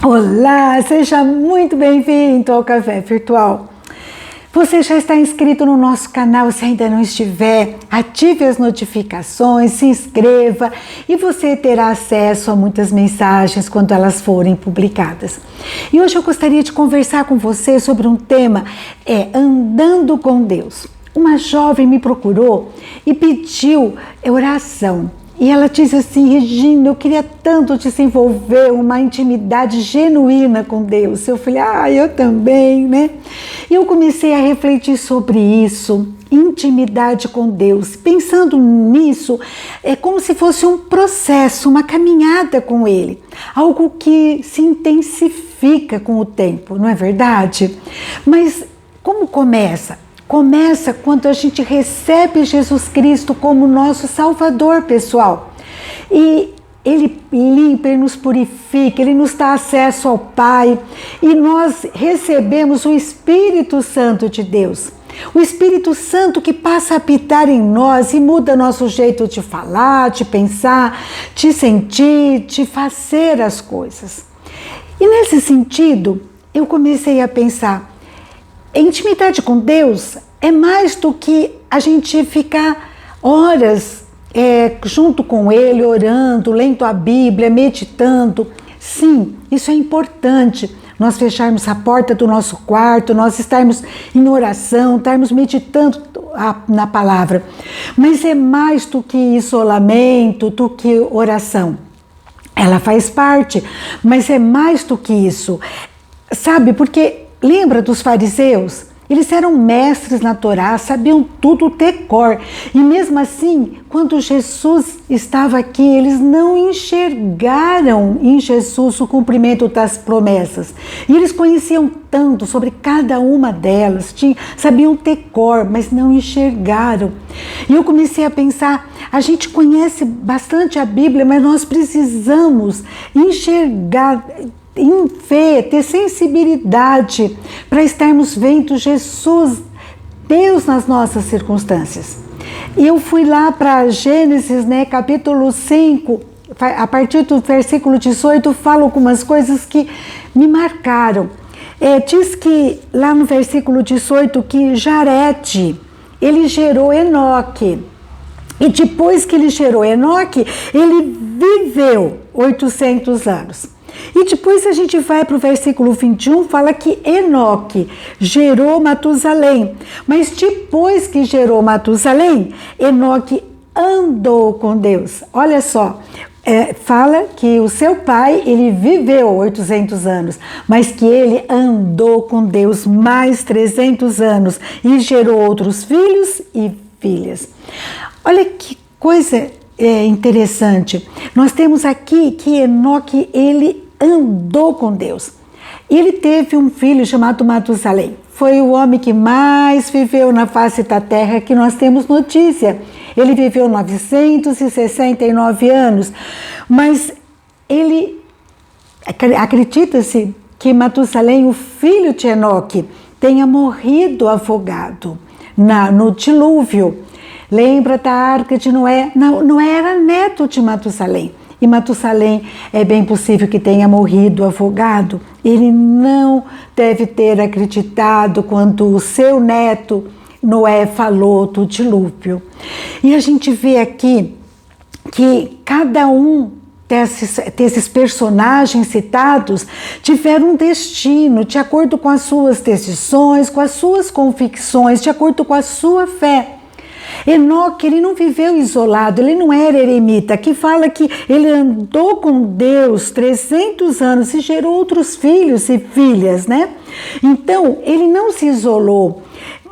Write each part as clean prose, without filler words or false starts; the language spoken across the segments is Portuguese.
Olá, seja muito bem-vindo ao Café Virtual. Você já está inscrito no nosso canal? Se ainda não estiver, ative as notificações, se inscreva e você terá acesso a muitas mensagens quando elas forem publicadas. E hoje eu gostaria de conversar com você sobre um tema, andando com Deus. Uma jovem me procurou e pediu oração. E ela disse assim: Regina, eu queria tanto desenvolver uma intimidade genuína com Deus. Eu falei, eu também, né? E eu comecei a refletir sobre isso, intimidade com Deus. Pensando nisso, é como se fosse um processo, uma caminhada com Ele. Algo que se intensifica com o tempo, não é verdade? Mas como começa? Começa quando a gente recebe Jesus Cristo como nosso Salvador pessoal. E Ele limpa, Ele nos purifica, Ele nos dá acesso ao Pai. E nós recebemos o Espírito Santo de Deus. O Espírito Santo que passa a habitar em nós e muda nosso jeito de falar, de pensar, de sentir, de fazer as coisas. E nesse sentido, eu comecei a pensar, intimidade com Deus é mais do que a gente ficar horas junto com Ele, orando, lendo a Bíblia, meditando. Sim, isso é importante. Nós fecharmos a porta do nosso quarto, nós estarmos em oração, estarmos meditando na palavra. Mas é mais do que isolamento, do que oração. Ela faz parte, mas é mais do que isso. Sabe, porque lembra dos fariseus? Eles eram mestres na Torá, sabiam tudo decor. E mesmo assim, quando Jesus estava aqui, eles não enxergaram em Jesus o cumprimento das promessas. E eles conheciam tanto sobre cada uma delas, sabiam decor, mas não enxergaram. E eu comecei a pensar, a gente conhece bastante a Bíblia, mas nós precisamos enxergar, em fé, ter sensibilidade para estarmos vendo Jesus, Deus nas nossas circunstâncias. E eu fui lá para Gênesis, capítulo 5, a partir do versículo 18, falo algumas coisas que me marcaram. Diz que lá no versículo 18 que Jarede, ele gerou Enoque. E depois que ele gerou Enoque, ele viveu 800 anos. E depois a gente vai para o versículo 21, fala que Enoque gerou Matusalém. Mas depois que gerou Matusalém, Enoque andou com Deus. Olha só, fala que o seu pai, ele viveu 800 anos, mas que ele andou com Deus mais 300 anos e gerou outros filhos e filhas. Olha que coisa interessante. Nós temos aqui que Enoque, ele andou com Deus. Ele teve um filho chamado Matusalém. Foi o homem que mais viveu na face da terra que nós temos notícia. Ele viveu 969 anos, mas acredita-se que Matusalém, o filho de Enoque, tenha morrido afogado no dilúvio. Lembra da arca de Noé? Noé era neto de Matusalém. E Matusalém é bem possível que tenha morrido afogado. Ele não deve ter acreditado quando o seu neto Noé falou do dilúvio. E a gente vê aqui que cada um desses personagens citados tiveram um destino de acordo com as suas decisões, com as suas convicções, de acordo com a sua fé. Enoque, ele não viveu isolado, ele não era eremita. Aqui fala que ele andou com Deus 300 anos e gerou outros filhos e filhas, né? Então, ele não se isolou,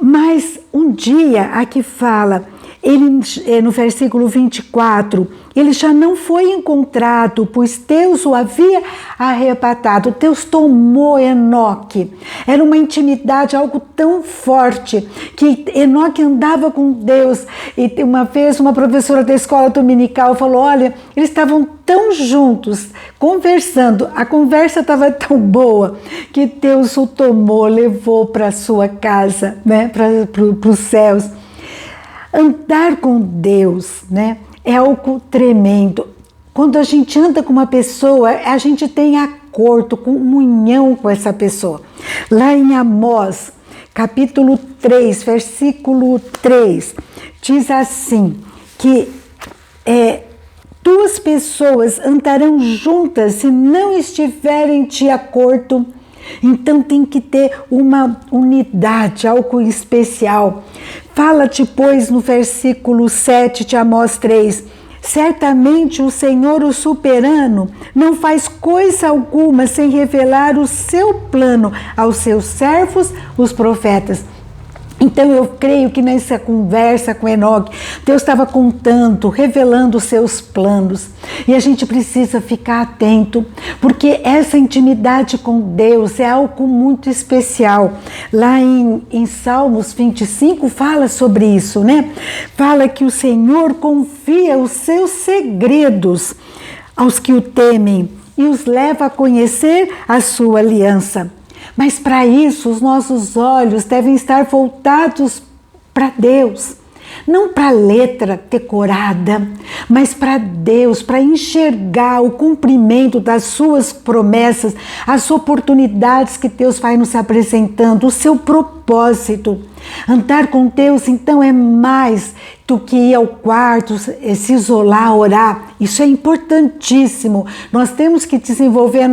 mas um dia, aqui fala, ele, no versículo 24, ele já não foi encontrado, pois Deus o havia arrebatado. Deus tomou Enoque. Era uma intimidade, algo tão forte, que Enoque andava com Deus. E uma vez uma professora da escola dominical falou, olha, eles estavam tão juntos, conversando, a conversa estava tão boa, que Deus o tomou, levou para a sua casa, né, para os céus. Andar com Deus, é algo tremendo. Quando a gente anda com uma pessoa, a gente tem a acordo, comunhão com essa pessoa. Lá em Amós, capítulo 3, versículo 3, diz assim, que duas pessoas andarão juntas se não estiverem de acordo. Então tem que ter uma unidade, algo especial. Fala depois no versículo 7 de Amós 3, certamente o Senhor, o soberano, não faz coisa alguma sem revelar o seu plano aos seus servos, os profetas. Então eu creio que nessa conversa com Enoque, Deus estava contando, revelando os seus planos. E a gente precisa ficar atento, porque essa intimidade com Deus é algo muito especial. Lá em Salmos 25 fala sobre isso, né? Fala que o Senhor confia os seus segredos aos que o temem e os leva a conhecer a sua aliança. Mas para isso, os nossos olhos devem estar voltados para Deus. Não para a letra decorada, mas para Deus, para enxergar o cumprimento das suas promessas, as oportunidades que Deus vai nos apresentando, o seu propósito. Andar com Deus, então, é mais do que ir ao quarto, se isolar, orar. Isso é importantíssimo. Nós temos que desenvolver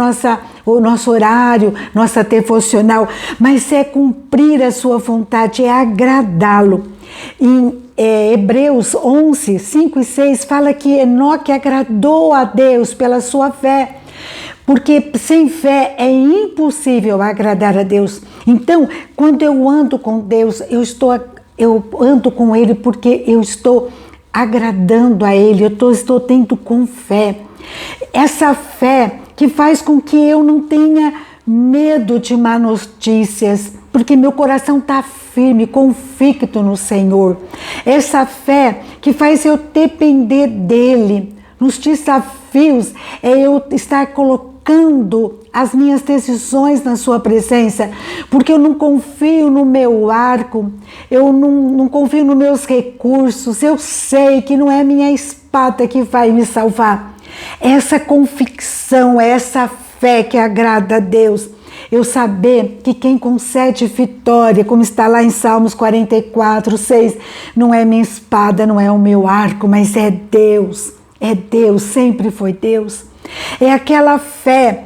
o nosso horário, nossa devocional, mas é cumprir a sua vontade, é agradá-lo. Em Hebreus 11, 5 e 6 fala que Enoque agradou a Deus pela sua fé, porque sem fé é impossível agradar a Deus. Então, quando eu ando com Deus, eu ando com Ele porque eu estou agradando a Ele, eu estou tendo com fé. Essa fé que faz com que eu não tenha medo de má notícias, porque meu coração está firme, convicto no Senhor. Essa fé que faz eu depender dEle. Nos desafios é eu estar colocando as minhas decisões na sua presença, porque eu não confio no meu arco, eu não confio nos meus recursos, eu sei que não é minha espada que vai me salvar. Essa convicção, essa fé que agrada a Deus, eu saber que quem concede vitória, como está lá em Salmos 44, 6, não é minha espada, não é o meu arco, mas é Deus, sempre foi Deus. É aquela fé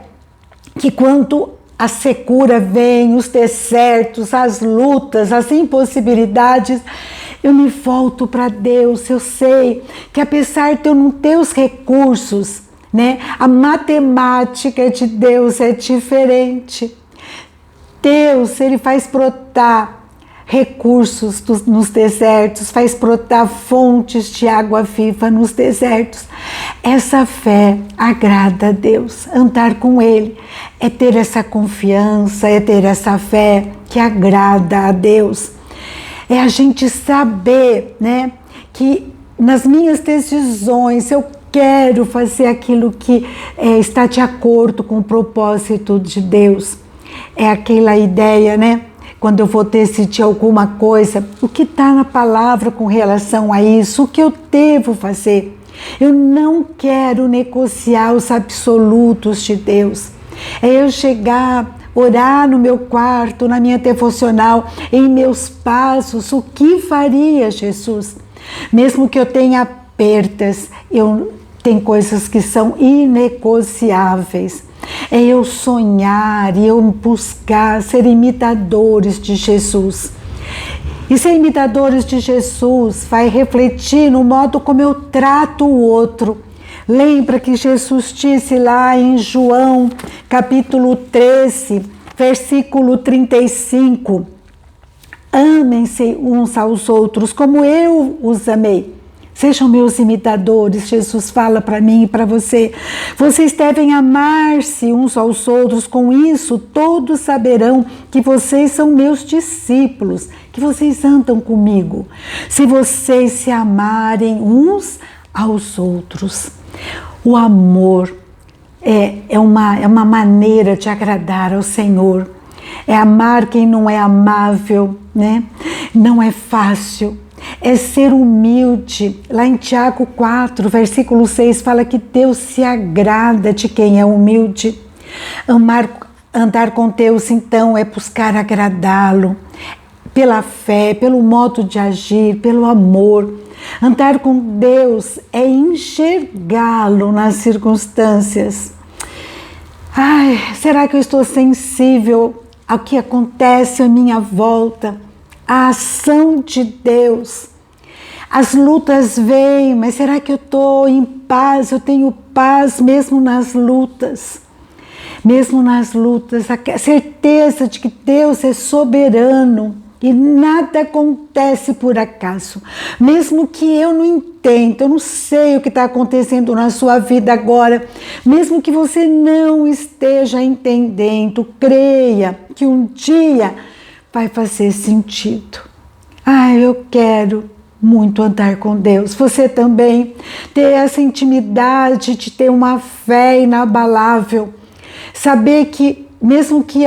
que quando a secura vem, os desertos, as lutas, as impossibilidades, eu me volto para Deus. Eu sei que apesar de eu não ter os recursos, né, a matemática de Deus é diferente. Deus, Ele faz brotar recursos nos desertos, faz brotar fontes de água viva nos desertos. Essa fé agrada a Deus. Andar com Ele é ter essa confiança, é ter essa fé que agrada a Deus. É a gente saber, né, que nas minhas decisões eu quero fazer aquilo que está de acordo com o propósito de Deus. É aquela ideia, né? Quando eu vou decidir alguma coisa, o que está na palavra com relação a isso, o que eu devo fazer. Eu não quero negociar os absolutos de Deus. É eu chegar, orar no meu quarto, na minha devocional, em meus passos, o que faria Jesus? Mesmo que eu tenha perdas, tem coisas que são inegociáveis. É eu sonhar e eu buscar ser imitadores de Jesus. E ser imitadores de Jesus vai refletir no modo como eu trato o outro. Lembra que Jesus disse lá em João, capítulo 13, versículo 35, amem-se uns aos outros como eu os amei. Sejam meus imitadores, Jesus fala para mim e para você. Vocês devem amar-se uns aos outros, com isso todos saberão que vocês são meus discípulos, que vocês andam comigo. Se vocês se amarem uns aos outros. O amor é uma maneira de agradar ao Senhor. É amar quem não é amável, né? Não é fácil. É ser humilde. Lá em Tiago 4, versículo 6, fala que Deus se agrada de quem é humilde. Andar com Deus, então, é buscar agradá-lo pela fé, pelo modo de agir, pelo amor. Andar com Deus é enxergá-lo nas circunstâncias. Ai, será que eu estou sensível ao que acontece à minha volta? A ação de Deus. As lutas vêm, mas será que eu estou em paz? Eu tenho paz mesmo nas lutas. Mesmo nas lutas, a certeza de que Deus é soberano e nada acontece por acaso. Mesmo que eu não entenda, eu não sei o que está acontecendo na sua vida agora, mesmo que você não esteja entendendo, creia que um dia vai fazer sentido. Eu quero muito andar com Deus. Você também ter essa intimidade de ter uma fé inabalável. Saber que mesmo que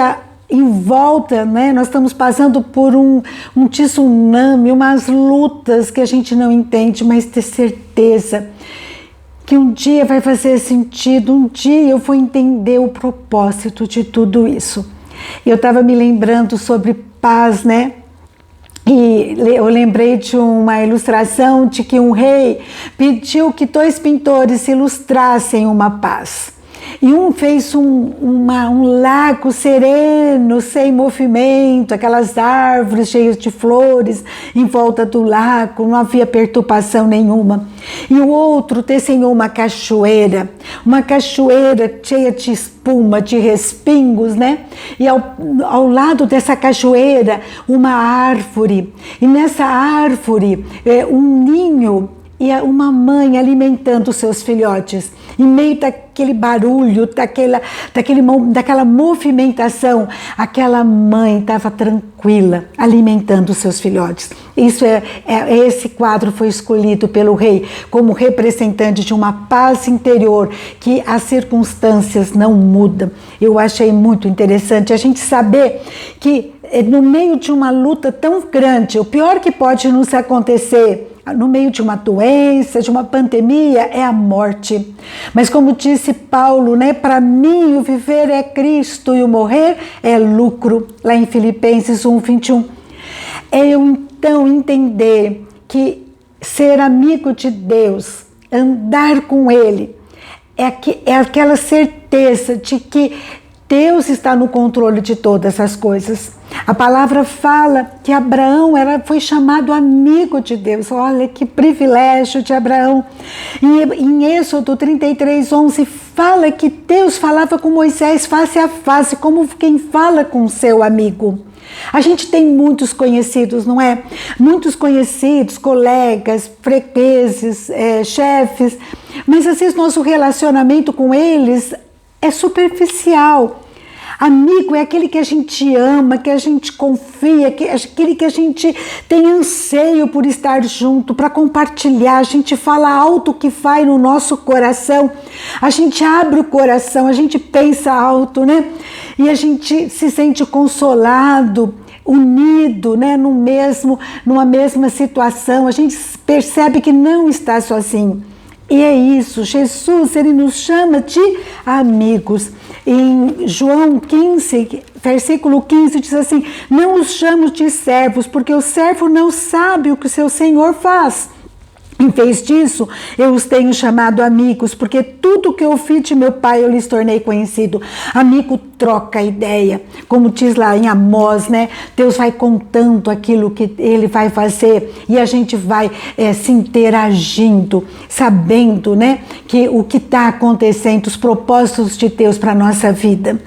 em volta, né, nós estamos passando por um tsunami, umas lutas que a gente não entende, mas ter certeza que um dia vai fazer sentido, um dia eu vou entender o propósito de tudo isso. Eu estava me lembrando sobre paz, né? E eu lembrei de uma ilustração de que um rei pediu que 2 pintores ilustrassem uma paz. E um fez um lago sereno, sem movimento, aquelas árvores cheias de flores em volta do lago, não havia perturbação nenhuma. E o outro desenhou uma cachoeira cheia de espuma, de respingos, né? E ao lado dessa cachoeira, uma árvore. E nessa árvore, um ninho e uma mãe alimentando seus filhotes. Em meio daquele barulho, daquela movimentação, aquela mãe estava tranquila, alimentando seus filhotes. Esse quadro foi escolhido pelo rei como representante de uma paz interior, que as circunstâncias não mudam. Eu achei muito interessante a gente saber que no meio de uma luta tão grande, o pior que pode nos acontecer no meio de uma doença, de uma pandemia, é a morte. Mas como disse Paulo, né, para mim o viver é Cristo e o morrer é lucro, lá em Filipenses 1:21. É eu então entender que ser amigo de Deus, andar com Ele, é aquela certeza de que Deus está no controle de todas as coisas. A palavra fala que Abraão foi chamado amigo de Deus. Olha que privilégio de Abraão. Em Êxodo 33:11 fala que Deus falava com Moisés face a face, como quem fala com seu amigo. A gente tem muitos conhecidos, não é? Muitos conhecidos, colegas, fregueses, chefes, mas às vezes nosso relacionamento com eles é superficial. Amigo é aquele que a gente ama, que a gente confia, aquele que a gente tem anseio por estar junto, para compartilhar. A gente fala alto o que vai no nosso coração, a gente abre o coração, a gente pensa alto, né? E a gente se sente consolado, unido, né? Numa mesma situação, a gente percebe que não está sozinho. E é isso, Jesus, ele nos chama de amigos. Em João 15, versículo 15, diz assim: não os chamo de servos, porque o servo não sabe o que o seu senhor faz. Em vez disso, eu os tenho chamado amigos, porque tudo que eu ouvi de meu pai eu lhes tornei conhecido. Amigo troca ideia, como diz lá em Amós, né? Deus vai contando aquilo que ele vai fazer e a gente vai se interagindo, sabendo, né? Que o que está acontecendo, os propósitos de Deus para a nossa vida.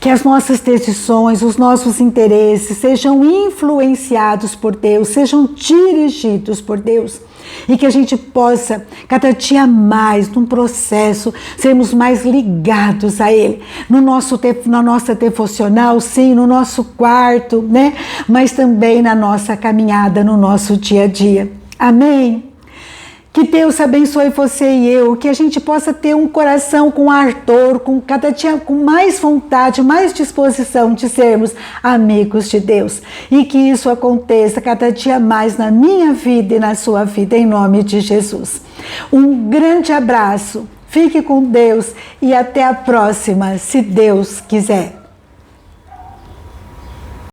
Que as nossas decisões, os nossos interesses sejam influenciados por Deus, sejam dirigidos por Deus. E que a gente possa, cada dia mais, num processo, sermos mais ligados a Ele. Na nossa devocional, sim, no nosso quarto, né? Mas também na nossa caminhada, no nosso dia a dia. Amém? Que Deus abençoe você e eu, que a gente possa ter um coração com ardor, com cada dia com mais vontade, mais disposição de sermos amigos de Deus. E que isso aconteça cada dia mais na minha vida e na sua vida, em nome de Jesus. Um grande abraço, Fique com Deus e até a próxima, se Deus quiser.